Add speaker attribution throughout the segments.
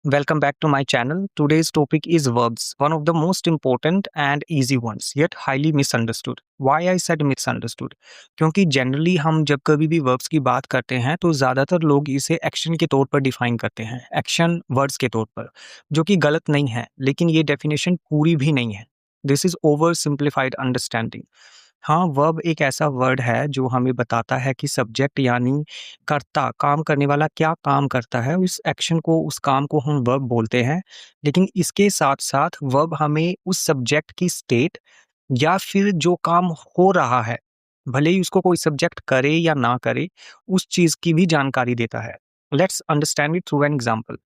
Speaker 1: Welcome back to my channel. Today's topic is verbs, one of the most important and easy ones, yet highly misunderstood. Why I said misunderstood? क्योंकि generally हम जब कभी भी verbs की बात करते हैं तो ज़्यादातर लोग इसे एक्शन के तौर पर डिफाइन करते हैं, एक्शन वर्ड्स के तौर पर, जो कि गलत नहीं है, लेकिन ये डेफिनेशन पूरी भी नहीं है. This is over simplified understanding. हाँ, वर्ब एक ऐसा वर्ड है जो हमें बताता है कि सब्जेक्ट यानी कर्ता, काम करने वाला क्या काम करता है, उस एक्शन को, उस काम को हम वर्ब बोलते हैं। लेकिन इसके साथ-साथ वर्ब हमें उस सब्जेक्ट की स्टेट या फिर जो काम हो रहा है, भले ही उसको कोई सब्जेक्ट करे या ना करे, उस चीज़ की भी जानकारी देता है। Let's understand it through an example.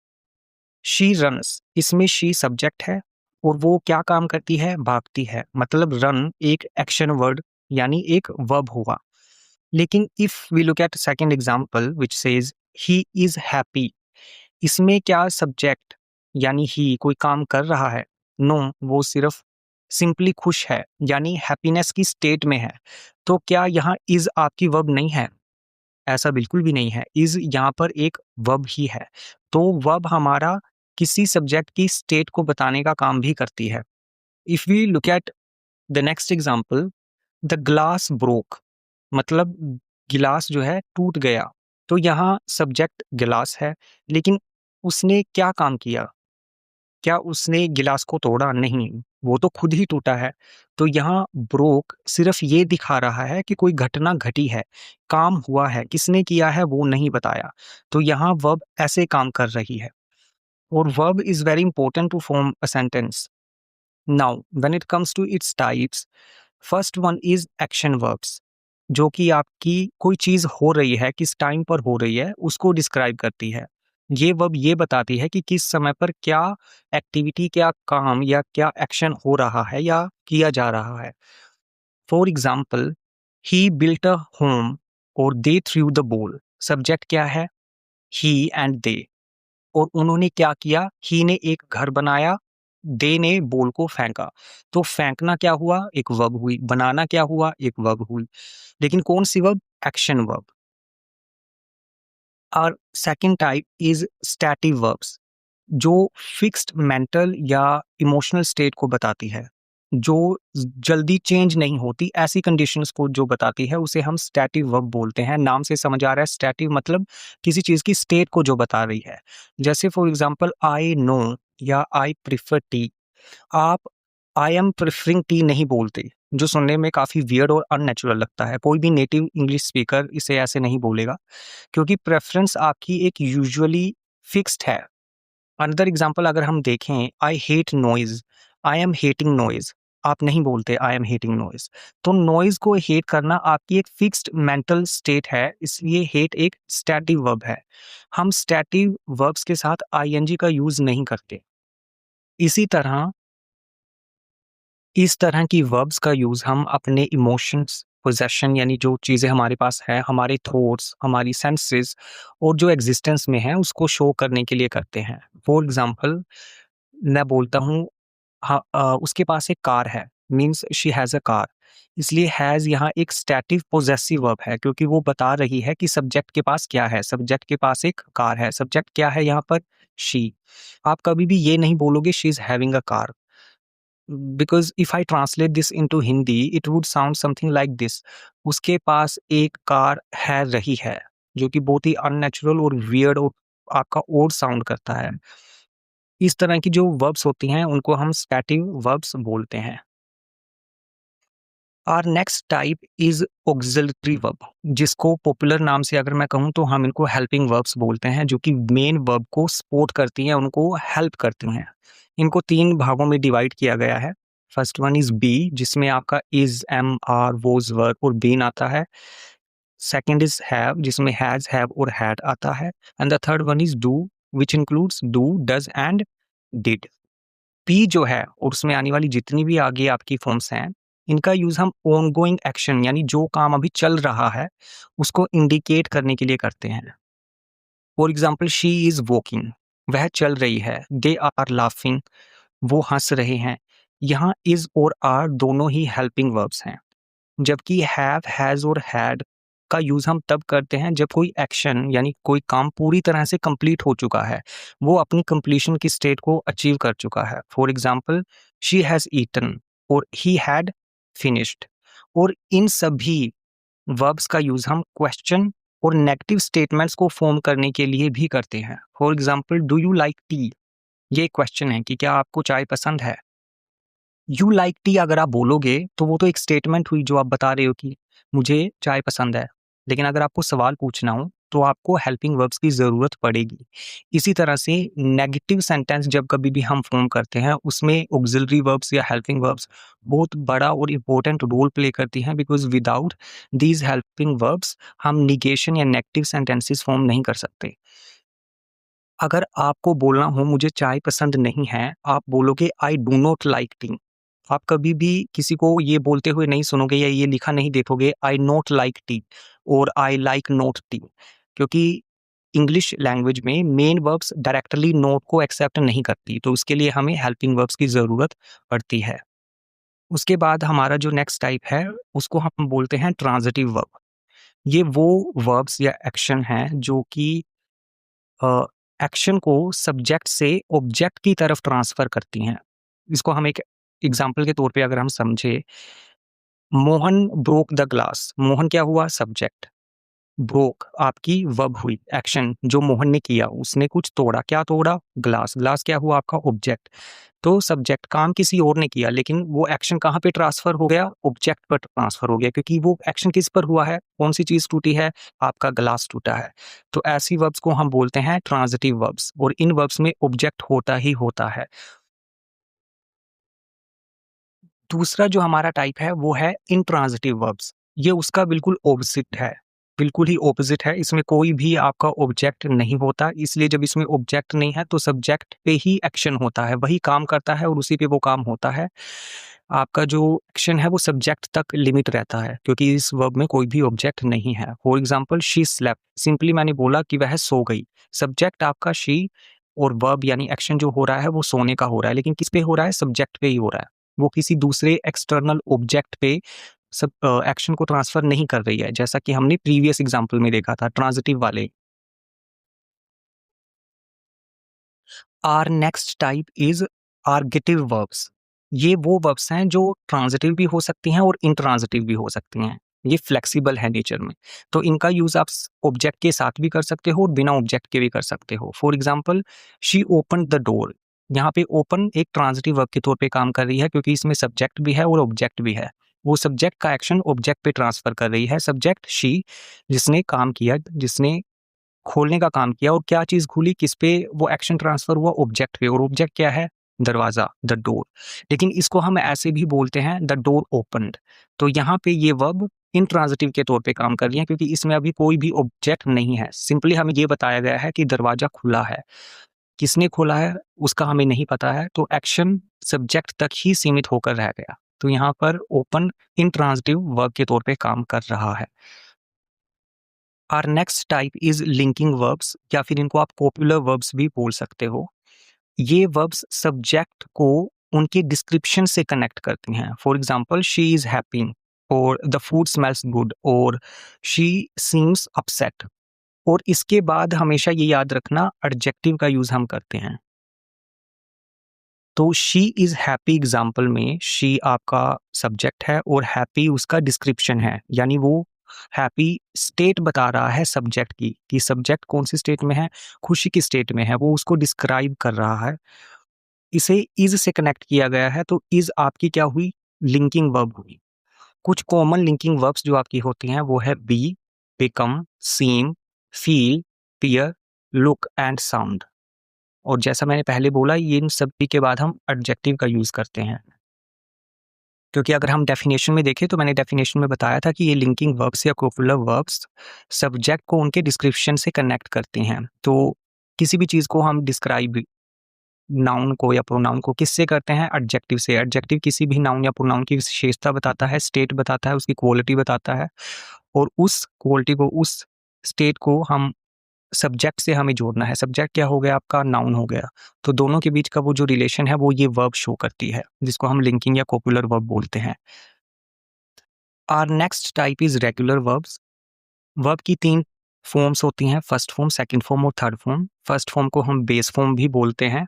Speaker 1: She runs, इसमें शी सब्जेक्ट है और वो क्या काम करती है, भागती है। मतलब रन एक एक्शन वर्ड यानी एक वर्ब हुआ। लेकिन if we look at second example which says he is happy, इसमें क्या सब्जेक्ट यानी ही कोई काम कर रहा है? नो, वो सिर्फ सिंपली खुश है यानी हैप्पीनेस की स्टेट में है। तो क्या यहाँ इज आपकी वर्ब नहीं है? ऐसा बिल्कुल भी नहीं है। इज़ यहाँ पर एक वर्ब ही है। तो वर्ब हमारा किसी सब्जेक्ट की स्टेट को बताने का काम भी करती है। If we look at the next example, the glass broke, मतलब गिलास जो है टूट गया। तो यहाँ सब्जेक्ट गिलास है, लेकिन उसने क्या काम किया? क्या उसने गिलास को तोड़ा? नहीं, वो तो खुद ही टूटा है। तो यहाँ ब्रोक सिर्फ ये दिखा रहा है कि कोई घटना घटी है, काम हुआ है, किसने किया है वो नहीं बताया। तो यहाँ वर्ब ऐसे काम कर रही है और verb is very important to form a sentence. Now when it comes to its types, first one is action verbs, जो कि आपकी कोई चीज़ हो रही है, किस टाइम पर हो रही है, उसको डिस्क्राइब करती है। ये वर्ब ये बताती है कि किस समय पर क्या एक्टिविटी, क्या काम या क्या एक्शन हो रहा है या किया जा रहा है। For example, he built a home और दे थ्रू द बॉल। सब्जेक्ट क्या है? ही एंड दे। और उन्होंने क्या किया? ही ने एक घर बनाया, दे ने बॉल को फेंका। तो फेंकना क्या हुआ? एक वर्ब हुई। बनाना क्या हुआ? एक वर्ब हुई। लेकिन कौन सी वर्ब? Action verb. और second type is static verbs, जो फिक्स्ड मेंटल या इमोशनल स्टेट को बताती है, जो जल्दी चेंज नहीं होती, ऐसी कंडीशंस को जो बताती है उसे हम स्टैटिक वर्ब बोलते हैं। नाम से समझ आ रहा है, स्टैटिक मतलब किसी चीज़ की स्टेट को जो बता रही है। जैसे फॉर एग्जांपल, आई नो या आई प्रेफर टी। आप आई एम प्रेफरिंग टी नहीं बोलते, जो सुनने में काफ़ी वियर्ड और अननेचुरल लगता है। कोई भी नेटिव इंग्लिश स्पीकर इसे ऐसे नहीं बोलेगा, क्योंकि प्रेफ़रेंस आपकी एक यूजुअली फिक्स्ड है। अनदर एग्ज़ाम्पल अगर हम देखें, I hate noise, I am hating noise. आप नहीं बोलते आई एम हेटिंग नॉइज़। तो नॉइज़ को हेट करना आपकी एक फिक्स्ड मेंटल स्टेट है, इसलिए हेट एक स्टैटिक वर्ब है। हम स्टैटिक वर्ब्स के साथ आईएनजी का यूज़ नहीं करते। इसी तरह इस तरह की वर्ब्स का यूज़ हम अपने इमोशंस, पोज़ेशन यानी जो चीज़ें हमारे पास हैं, हमारे थॉट्स, हमारी सेंसेस और जो एग्ज़िस्टेंस में हैं, उसको शो करने के लिए करते हैं। फॉर एग्ज़ाम्पल, मैं बोलता हूँ, हाँ, उसके पास एक कार है, means she has a car. इसलिए हैज़ यहाँ एक स्टैटिक पोज़ेसिव वर्ब है, क्योंकि वो बता रही है कि सब्जेक्ट के पास क्या है, सब्जेक्ट के पास एक कार है। सब्जेक्ट क्या है यहाँ पर? शी। आप कभी भी ये नहीं बोलोगे she is having a car. Because if I translate this into Hindi, it would sound something like this: उसके पास एक कार है रही है, जो कि बहुत ही अननेचुरल और वियर्ड और आपका ओड साउंड करता है। इस तरह की जो वर्ब्स होती हैं उनको हम स्टैटिक वर्ब्स बोलते हैं। और next type is auxiliary verb, जिसको पॉपुलर नाम से अगर मैं कहूँ तो हम इनको हेल्पिंग वर्ब्स बोलते हैं, जो कि मेन वर्ब को सपोर्ट करती हैं, उनको हेल्प करती हैं। इनको 3 भागों में डिवाइड किया गया है। फर्स्ट वन इज बी, जिसमें आपका इज, एम, आर, वोज, वर और बीन आता है। सेकंड इज हैव, जिसमें हैज, हैव और हैड आता है। And the third one is do, which includes do, does and did. P जो है और उसमें आने वाली जितनी भी आगे आपकी फॉर्म्स हैं, इनका यूज़ हम ऑनगोइंग एक्शन यानी जो काम अभी चल रहा है, उसको इंडिकेट करने के लिए करते हैं। For example, she is walking, वह चल रही है। दे आर लाफिंग, वो हँस रहे हैं। यहाँ इज़ और आर दोनों ही हेल्पिंग वर्ब्स हैं, जबकि हैव, हैज़ और हैड का यूज़ हम तब करते हैं जब कोई एक्शन यानी कोई काम पूरी तरह से कंप्लीट हो चुका है, वो अपनी कंप्लीशन की स्टेट को अचीव कर चुका है। For example, she has eaten और ही हैड फिनिश्ड। और इन सभी वर्ब्स का यूज़ हम क्वेश्चन और नेगेटिव स्टेटमेंट्स को फ़ॉर्म करने के लिए भी करते हैं। For example, do you like T? ये क्वेश्चन है कि क्या आपको चाय पसंद है? यू लाइक टी अगर आप बोलोगे तो वो तो एक स्टेटमेंट हुई जो आप बता रहे हो कि मुझे चाय पसंद है। लेकिन अगर आपको सवाल पूछना हो तो आपको हेल्पिंग वर्ब्स की ज़रूरत पड़ेगी। इसी तरह से नेगेटिव सेंटेंस जब कभी भी हम फ़ॉर्म करते हैं उसमें ऑक्सिलरी वर्ब्स या हेल्पिंग वर्ब्स बहुत बड़ा और इम्पोर्टेंट रोल प्ले करती हैं, because without these helping verbs हम नेगेशन या नेगेटिव सेंटेंसेस फ़ॉर्म नहीं कर सकते। अगर आपको बोलना हो मुझे चाय पसंद नहीं है, आप बोलोगे I do not like T. आप कभी भी किसी को ये बोलते हुए नहीं सुनोगे या ये लिखा नहीं देखोगे आई नॉट लाइक टी और आई लाइक नॉट टी, क्योंकि इंग्लिश लैंग्वेज में मेन वर्ब्स डायरेक्टली नॉट को एक्सेप्ट नहीं करती, तो उसके लिए हमें हेल्पिंग वर्ब्स की ज़रूरत पड़ती है। उसके बाद हमारा जो नेक्स्ट टाइप है उसको हम बोलते हैं ट्रांजिटिव वर्ब। ये वो वर्ब्स या एक्शन हैं जो कि एक्शन को सब्जेक्ट से ऑब्जेक्ट की तरफ ट्रांसफ़र करती हैं। इसको हम एक एग्ज़ाम्पल के तौर पे अगर हम समझे, Mohan broke the glass. Mohan क्या हुआ? सब्जेक्ट। ब्रोक आपकी वर्ब हुई, एक्शन जो मोहन ने किया, उसने कुछ तोड़ा। क्या तोड़ा? ग्लास। ग्लास क्या हुआ? आपका ऑब्जेक्ट। तो सब्जेक्ट काम किसी और ने किया, लेकिन वो एक्शन कहाँ पे ट्रांसफ़र हो गया? ऑब्जेक्ट पर ट्रांसफ़र हो गया, क्योंकि वो एक्शन किस पर हुआ है? कौन-सी चीज़ टूटी है? आपका ग्लास टूटा है। तो ऐसी वर्ब्स को हम बोलते हैं ट्रांज़िटिव वर्ब्स, और इन वर्ब्स में ऑब्जेक्ट होता ही होता है। दूसरा जो हमारा टाइप है वो है इंट्रांजिटिव वर्ब्स। ये उसका बिल्कुल ऑपोज़िट है, बिल्कुल ही ऑपोज़िट है। इसमें कोई भी आपका ऑब्जेक्ट नहीं होता, इसलिए जब इसमें ऑब्जेक्ट नहीं है तो सब्जेक्ट पे ही एक्शन होता है, वही काम करता है और उसी पे वो काम होता है। आपका जो एक्शन है वो सब्जेक्ट तक लिमिट रहता है, क्योंकि इस वर्ब में कोई भी ऑब्जेक्ट नहीं है। For example, she slept. Simply मैंने बोला कि वह सो गई। सब्जेक्ट आपका शी और वर्ब यानी एक्शन जो हो रहा है वो सोने का हो रहा है, लेकिन किस पे हो रहा है? सब्जेक्ट पे ही हो रहा है। वो किसी दूसरे एक्सटर्नल ऑब्जेक्ट पे एक्शन को ट्रांसफ़र नहीं कर रही है, जैसा कि हमने प्रीवियस एग्ज़ाम्पल में देखा था ट्रांज़िटिव वाले। Our next type is ergative verbs. ये वो वर्ब्स हैं जो ट्रांज़िटिव भी हो सकती हैं और इंट्रांज़िटिव भी हो सकती हैं। ये फ्लेक्सिबल है नेचर में। तो इनका यूज़ आप ऑब्जेक्ट के साथ भी कर सकते हो और बिना ऑब्जेक्ट के भी कर सकते हो। For example, she opened the door. यहाँ पे ओपन एक ट्रांज़िटिव वर्ब के तौर पे काम कर रही है, क्योंकि इसमें सब्जेक्ट भी है और ऑब्जेक्ट भी है। वो सब्जेक्ट का एक्शन ऑब्जेक्ट पे ट्रांसफ़र कर रही है। सब्जेक्ट शी, जिसने काम किया, जिसने खोलने का काम किया, और क्या चीज़ खुली, किस पे वो एक्शन ट्रांसफ़र हुआ? ऑब्जेक्ट पे, और ऑब्जेक्ट क्या है? दरवाज़ा, द डोर। लेकिन इसको हम ऐसे भी बोलते हैं द डोर ओपन्ड। तो यहाँ पे ये वर्ब इंट्रांज़िटिव के तौर पे काम कर रही है, क्योंकि इसमें अभी कोई भी ऑब्जेक्ट नहीं है। सिंपली हमें ये बताया गया है कि दरवाज़ा खुला है। किसने खोला है उसका हमें नहीं पता है, तो एक्शन सब्जेक्ट तक ही सीमित होकर रह गया। तो यहाँ पर ओपन इंट्रांज़िटिव वर्ब के तौर पे काम कर रहा है। Our next type is linking verbs, या फिर इनको आप कॉपुलर वर्ब्स भी बोल सकते हो। ये वर्ब्स सब्जेक्ट को उनके डिस्क्रिप्शन से कनेक्ट करती हैं। For example, she is happy, और द फूड स्मेल्स गुड, और शी सीम्स अपसेट। और इसके बाद हमेशा ये याद रखना, एडजेक्टिव का यूज़ हम करते हैं। तो शी इज़ हैप्पी एग्ज़ाम्पल में शी आपका सब्जेक्ट है और हैप्पी उसका डिस्क्रिप्शन है, यानी वो हैप्पी स्टेट बता रहा है सब्जेक्ट की, कि सब्जेक्ट कौन-सी स्टेट में है, खुशी की स्टेट में है, वो उसको डिस्क्राइब कर रहा है। इसे इज़ से कनेक्ट किया गया है, तो इज़ आपकी क्या हुई? लिंकिंग वर्ब हुई। कुछ कॉमन लिंकिंग वर्ब्स जो आपकी होती हैं वो है be, become, seem, feel, fear, look and sound. और जैसा मैंने पहले बोला, ये इन सभी के बाद हम एडजेक्टिव का यूज़ करते हैं। क्योंकि अगर हम डेफिनेशन में देखें तो मैंने डेफिनेशन में बताया था कि ये लिंकिंग वर्ब्स या कॉपुलर वर्ब्स सब्जेक्ट को उनके डिस्क्रिप्शन से कनेक्ट करती हैं। तो किसी भी चीज़ को हम डिस्क्राइब, नाउन को या प्रोनाउन को किससे करते हैं? एडजेक्टिव से। एडजेक्टिव किसी भी नाउन या प्रोनाउन की विशेषता बताता है, स्टेट बताता है, उसकी क्वालिटी बताता है, और उस क्वालिटी को, उस स्टेट को हम सब्जेक्ट से हमें जोड़ना है। सब्जेक्ट क्या हो गया? आपका नाउन हो गया। तो दोनों के बीच का वो जो रिलेशन है वो ये वर्ब शो करती है, जिसको हम लिंकिंग या कॉपुलर वर्ब बोलते हैं। Our next type is regular verbs. Verb की 3 फॉर्म्स होती हैं, फर्स्ट फॉर्म, सेकंड फॉर्म और थर्ड फॉर्म। फर्स्ट फॉर्म को हम बेस फॉर्म भी बोलते हैं।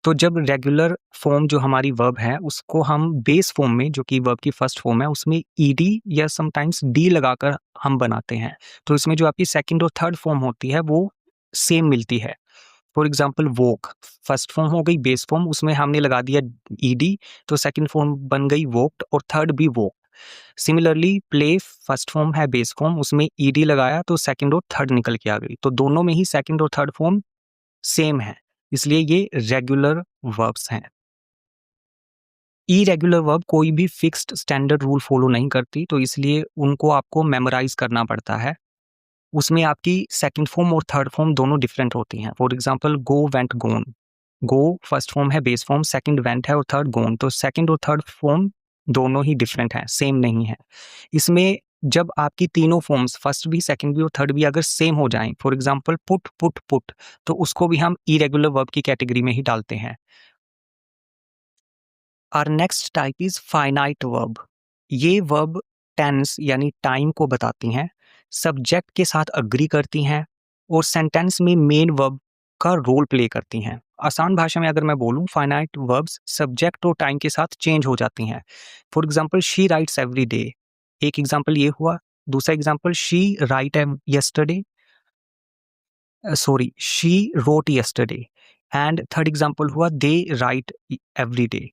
Speaker 1: तो जब रेगुलर फॉर्म जो हमारी वर्ब है उसको हम बेस फॉर्म में, जो कि वर्ब की फर्स्ट फॉर्म है, उसमें ईडी या समटाइम्स डी लगाकर हम बनाते हैं। तो इसमें जो आपकी सेकंड और थर्ड फॉर्म होती है वो सेम मिलती है। For example woke, first form हो गई बेस फॉर्म, उसमें हमने लगा दिया ईडी, तो सेकंड फॉर्म बन गई वोक्ड और थर्ड भी वोक। सिमिलरली प्ले, फर्स्ट फॉर्म है बेस फॉर्म, उसमें ईडी लगाया तो सेकंड और थर्ड निकल के आ गई। तो दोनों में ही सेकंड और थर्ड फॉर्म सेम है, इसलिए ये रेगुलर वर्ब्स हैं। इरेगुलर वर्ब कोई भी फिक्स्ड स्टैंडर्ड रूल फॉलो नहीं करती, तो इसलिए उनको आपको मेमोराइज करना पड़ता है। उसमें आपकी सेकंड फॉर्म और थर्ड फॉर्म दोनों डिफरेंट होती हैं। For example go, went, gone. Go first form है बेस फॉर्म, सेकंड वेंट है और थर्ड गोन। तो सेकंड और थर्ड फॉर्म दोनों ही डिफरेंट हैं, सेम नहीं है। इसमें जब आपकी तीनों फॉर्म्स, फर्स्ट भी, सेकंड भी और थर्ड भी, अगर सेम हो जाएं, for example put, put, put, तो उसको भी हम इरेगुलर वर्ब की कैटेगरी में ही डालते हैं। Our next type is finite verb. ये वर्ब टेंस यानी टाइम को बताती हैं, सब्जेक्ट के साथ अग्री करती हैं और सेंटेंस में मेन वर्ब का रोल प्ले करती हैं। आसान भाषा में अगर मैं बोलूं, फाइनाइट वर्ब्स सब्जेक्ट और टाइम के साथ चेंज हो जाती हैं। For example she writes every day, एक एग्जांपल ये हुआ। दूसरा example she write yesterday, sorry she wrote yesterday. And third example हुआ दे राइट एवरी डे।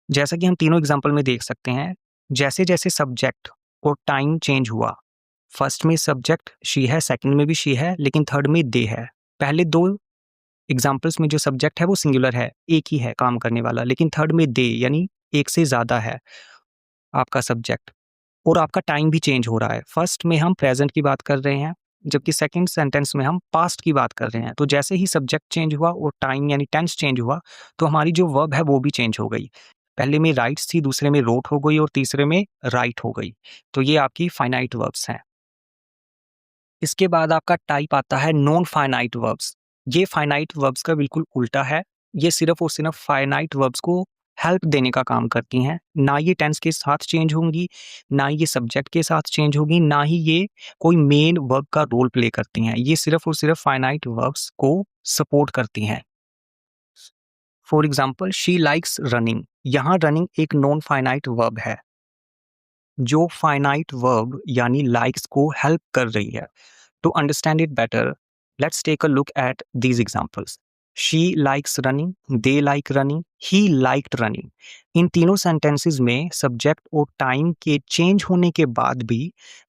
Speaker 1: जैसा कि हम तीनों एग्जाम्पल में देख सकते हैं, जैसे जैसे सब्जेक्ट और टाइम चेंज हुआ, फर्स्ट में सब्जेक्ट शी है, सेकंड में भी शी है, लेकिन थर्ड में दे है। पहले दो एग्जाम्पल्स में जो सब्जेक्ट है वो सिंगुलर है, एक ही है काम करने वाला, लेकिन थर्ड में दे यानी एक से ज़्यादा है आपका सब्जेक्ट। और आपका टाइम भी चेंज हो रहा है। फर्स्ट में हम प्रेजेंट की बात कर रहे हैं, जबकि सेकंड सेंटेंस में हम पास्ट की बात कर रहे हैं। तो जैसे ही सब्जेक्ट चेंज हुआ और टाइम यानी टेंस चेंज हुआ, तो हमारी जो वर्ब है वो भी चेंज हो गई। पहले में राइट्स थी, दूसरे में रोट हो गई और तीसरे में राइट हो गई। तो ये आपकी फाइनाइट वर्ब्स हैं। इसके बाद आपका टाइप आता है नॉन फाइनाइट वर्ब्स। ये फाइनाइट वर्ब्स का बिल्कुल उल्टा है। ये सिर्फ और सिर्फ फाइनाइट वर्ब्स को हेल्प देने का काम करती हैं। ना ये टेंस के साथ चेंज होंगी, ना ये सब्जेक्ट के साथ चेंज होगी, ना ही ये कोई मेन वर्ब का रोल प्ले करती हैं। ये सिर्फ और सिर्फ फाइनाइट वर्ब्स को सपोर्ट करती हैं। For example she likes running, यहाँ रनिंग एक नॉन फाइनाइट वर्ब है जो फाइनाइट वर्ब यानी लाइक्स को हेल्प कर रही है। To understand it better, let's take a look at these examples. She likes running, they like running, he liked running. इन तीनों सेंटेंसेस में सब्जेक्ट और टाइम के चेंज होने के बाद भी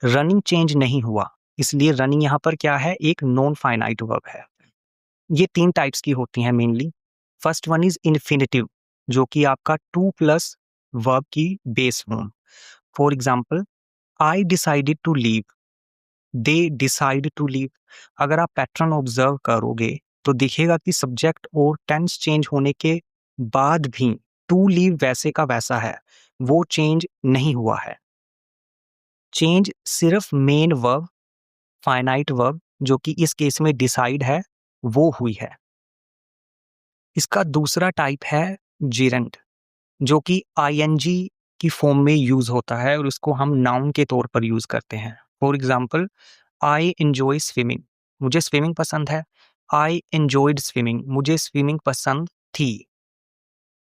Speaker 1: रनिंग चेंज नहीं हुआ, इसलिए रनिंग यहाँ पर क्या है, एक नॉन फाइनाइट वर्ब है। ये 3 टाइप्स की होती हैं mainly. First one is infinitive, जो कि आपका टू प्लस वर्ब की base form. For example I decided to leave, they decide to leave. अगर आप पैटर्न ऑब्जर्व करोगे तो दिखेगा कि सब्जेक्ट और टेंस चेंज होने के बाद भी टू लीव वैसे का वैसा है, वो चेंज नहीं हुआ है। चेंज सिर्फ मेन वर्ब, फाइनाइट वर्ब, जो कि इस केस में डिसाइड है, वो हुई है। इसका दूसरा टाइप है जिरेंट, जो कि आईएनजी की फॉर्म में यूज होता है और उसको हम नाउन के तौर पर यूज करते हैं। For example I enjoy swimming, मुझे स्विमिंग पसंद है। आई एंजॉयड स्विमिंग, मुझे स्विमिंग पसंद थी।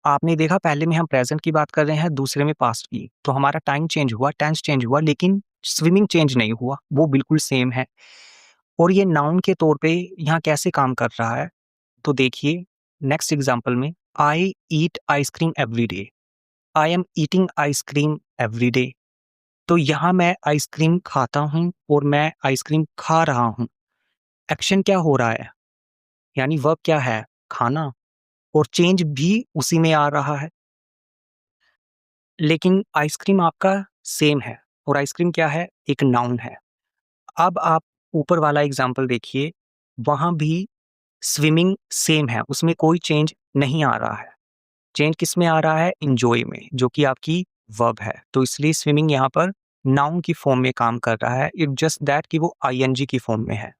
Speaker 1: आपने देखा पहले में हम प्रेजेंट की बात कर रहे हैं, दूसरे में पास्ट की, तो हमारा टाइम चेंज हुआ, टेंस चेंज हुआ, लेकिन स्विमिंग चेंज नहीं हुआ, वो बिल्कुल सेम है। और ये नाउन के तौर पे यहाँ कैसे काम कर रहा है, तो देखिए नेक्स्ट एग्जाम्पल में I eat ice cream every day, I am eating ice cream every day. तो यहाँ मैं आइसक्रीम खाता हूँ और मैं आइसक्रीम खा रहा हूँ। एक्शन क्या हो रहा है, यानी वर्ब क्या है, खाना, और चेंज भी उसी में आ रहा है। लेकिन आइसक्रीम आपका सेम है, और आइसक्रीम क्या है, एक नाउन है। अब आप ऊपर वाला एग्जाम्पल देखिए, वहां भी स्विमिंग सेम है, उसमें कोई चेंज नहीं आ रहा है। चेंज किस में आ रहा है, इंजॉय में, जो कि आपकी वर्ब है। तो इसलिए स्विमिंग यहाँ पर नाउन की फॉर्म में काम कर रहा है, इट जस्ट दैट कि वो आईएनजी की फॉर्म में है।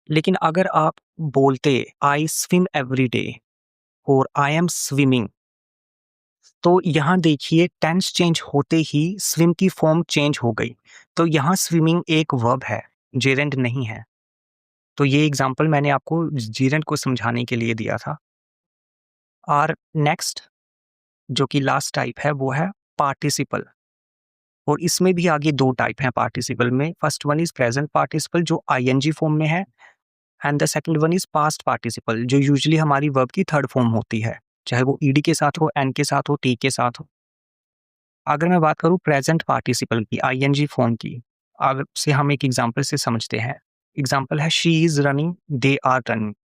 Speaker 1: लेकिन अगर आप बोलते आई स्विम एवरी डे और आई एम स्विमिंग, तो यहाँ देखिए टेंस चेंज होते ही स्विम की फॉर्म चेंज हो गई। तो यहाँ स्विमिंग एक वर्ब है, जेरेंड नहीं है। तो ये एग्जांपल मैंने आपको जेरेंड को समझाने के लिए दिया था। और नेक्स्ट जो कि लास्ट टाइप है वो है पार्टिसिपल। और इसमें भी आगे 2 टाइप हैं पार्टिसिपल में। First one is present participle जो आईएनजी फॉर्म में है, and the second one is past participle जो यूजुअली हमारी वर्ब की थर्ड फॉर्म होती है, चाहे वो ईडी के साथ हो, एन के साथ हो, टी के साथ हो। अगर मैं बात करूँ प्रेजेंट पार्टिसिपल की, आईएनजी फॉर्म की, अगर से हम एक एग्जांपल से समझते हैं। एग्जांपल है she is running, they are running.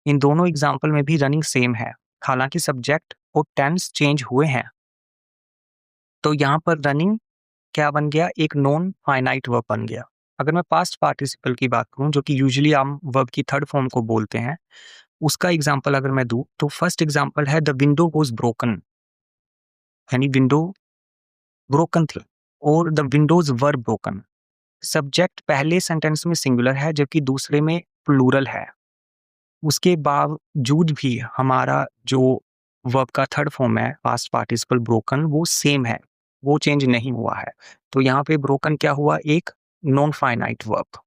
Speaker 1: इन दोनों एग्जांपल में भी रनिंग सेम है, हालांकि सब्जेक्ट और टेंस चेंज हुए हैं। तो यहाँ पर रनिंग क्या बन गया, एक नॉन फाइनाइट वर्ब बन गया। अगर मैं पास्ट पार्टिसिपल की बात करूं जो कि यूजुअली हम वर्ब की थर्ड फॉर्म को बोलते हैं, उसका एग्जांपल अगर मैं दूं तो फर्स्ट एग्जांपल है द विंडो वाज ब्रोकन, यानी विंडो ब्रोकन थी, और the Windows were broken. Subject पहले सेंटेंस में सिंगुलर है जबकि दूसरे में प्लूरल है। उसके बावजूद भी हमारा जो वर्ब का थर्ड फॉर्म है पास्ट पार्टिसिपल ब्रोकन वो सेम है, वो चेंज नहीं हुआ है। तो यहाँ पे ब्रोकन क्या हुआ, एक नॉन फाइनाइट वर्ब।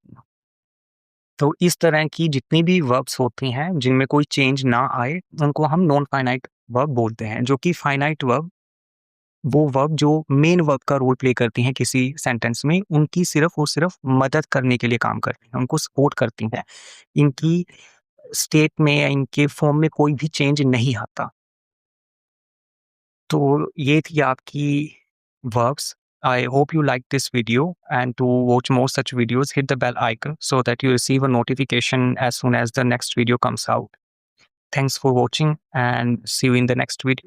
Speaker 1: तो इस तरह की जितनी भी वर्ब्स होती हैं जिनमें कोई चेंज ना आए उनको हम नॉन फाइनाइट वर्ब बोलते हैं। जो कि फाइनाइट वर्ब वो वर्ब जो मेन वर्ब का रोल प्ले करती हैं किसी सेंटेंस में, उनकी सिर्फ और सिर्फ मदद करने के लिए काम करती हैं, उनको सपोर्ट करती हैं। इनकी स्टेट में या इनके फॉर्म में कोई भी चेंज नहीं आता। तो ये थी आपकी verbs. I hope you like this video, and to watch more such videos, hit the bell icon so that you receive a notification as soon as the next video comes out. Thanks for watching and see you in the next video.